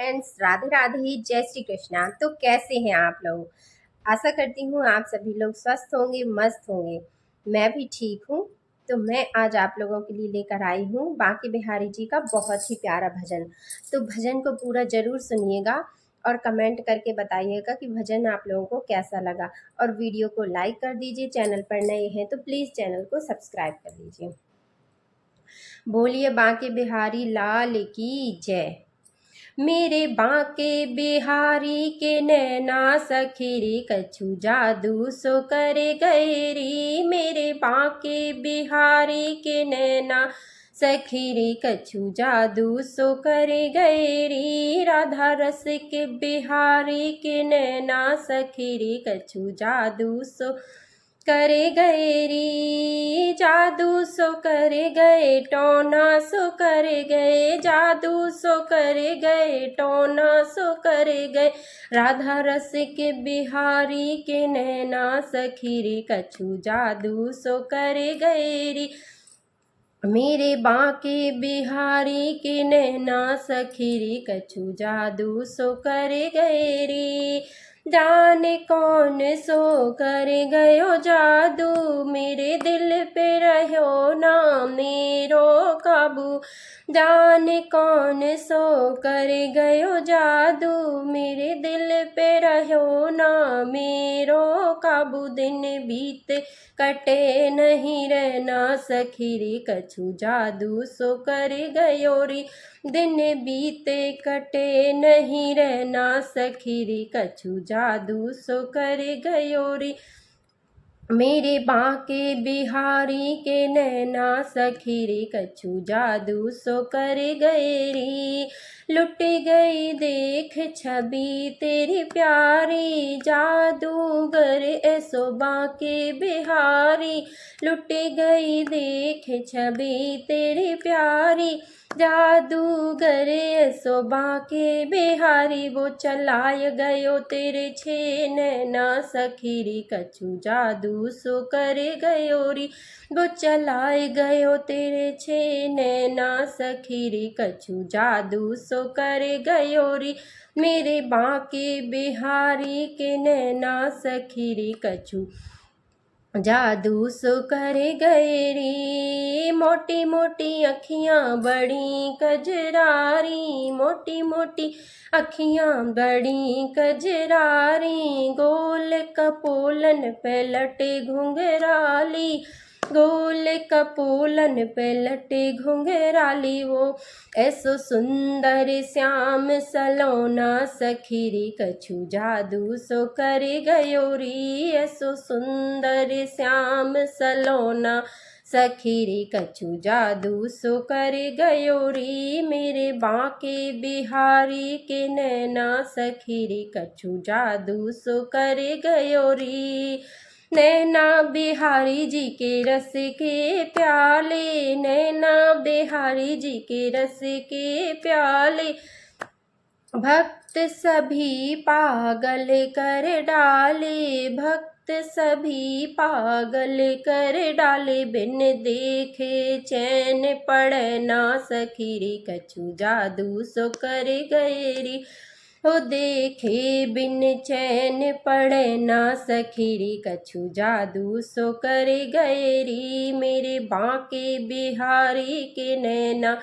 Friends, Radhe Radhe, जय श्री कृष्णा। तो कैसे हैं आप लोग? आशा करती हूँ आप सभी लोग स्वस्थ होंगे, मस्त होंगे। मैं भी ठीक हूँ। तो मैं आज आप लोगों के लिए लेकर आई हूँ बांके बिहारी जी का बहुत ही प्यारा भजन। तो भजन को पूरा जरूर सुनिएगा और कमेंट करके बताइएगा कि भजन आप लोगों को कैसा लगा। और वीडियो को लाइक कर दीजिए। चैनल पर नए हैं तो प्लीज़ चैनल को सब्सक्राइब कर लीजिए। बोलिए बांके बिहारी लाल की जय। मेरे बांके बिहारी के नैना सखीरी कछु जादू सो करे गैरी। मेरे बांके बिहारी के नैना सखीरी कछु जादू सो करे गैरी। राधा रस के बिहारी के नैना सखीरी कछु जादू सो करे गए री। जादू सो करे गए, टोना सो करे गए, जादू सो करे गए, टोना सो करे गए। राधा रस के बिहारी के नैना सखीरी कछु जादू सो करे गए री। मेरे बांके बिहारी के नैना सखीरी कछु जादू सो करे गए री। जाने कौन सो करे गयो जादू, मेरे दिल पे रहो ना मेरो काबू। जाने कौन सो करे गयो जादू, मेरे दिल पे रहो ना मेरो काबू। दिन बीत कटे नहीं रहना सखीरी कछु जादू सो करे गयो री। दिन बीते कटे नहीं रहना सखीरी कछु जादू सो करे गयो री। मेरे बांके बिहारी के नैना सखीरी कछु जादू सो करे गए री। लुट गई देख छवि तेरी प्यारी, जादूगर ऐसो बांके बिहारी। लुट गई देख छवि तेरी प्यारी, जादूगर ऐसो बांके बिहारी। वो चलाय गयो तेरे छे नैना सखीरी कछु जादू सो करे गयो री। वो चलाए गयो तेरे छे नैना सखीरी कछु जादू सो करे गयो री। मेरे बांके बिहारी के नैना सखीरी कछु जादू सो करे गए री। मोटी मोटी अखियाँ बड़ी कजरारी, मोटी मोटी अखियाँ बड़ी कजरारी। गोल कपोलन पे लटे घुंघराली, गोल कपोलन पे लटे घुंघराली। वो ऐसो सुंदर श्याम सलोना सखीरी कछु जादू सो करे गयो री। ऐसो सुंदर श्याम सलोना सखीरी कछु जादू सो करे गयो री। मेरे बांके बिहारी के नैना सखीरी कछु जादू सो करे गयो री। नैना बिहारी जी के रस के प्याले, नैना बिहारी जी के रस के प्याले। भक्त सभी पागल कर डाले, भक्त सभी पागल कर डाले। बिन देखे चैन पड़े ना सखीरी कछु जादू सो करे गए री। हो देखे बिन चैन पड़े ना सखीरी कछु जादू सो करे गए री। मेरे बांके बिहारी के नैना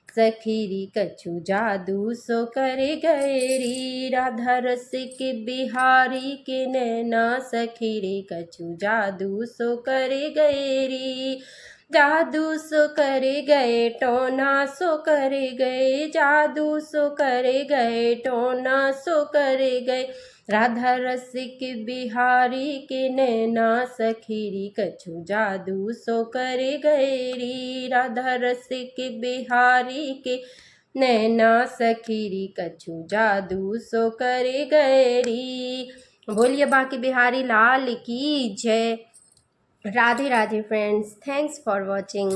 सखीरी कछु जादू सो करे गए री। राधा रस के बिहारी के नैना सखीरी कछु जादू सो करे गए री। जादू सो करे गए, टोना सो करे गए, जादू सो करे गए, टोना सो करे गए। राधा रसिक बिहारी के नैना सखीरी कछु जादू सो करे गए री। राधा रसिक बिहारी के नैना सखीरी कछु जादू सो करे गए री। बोलिए बांके बिहारी लाल की जय। Radhe Radhe friends, thanks for watching.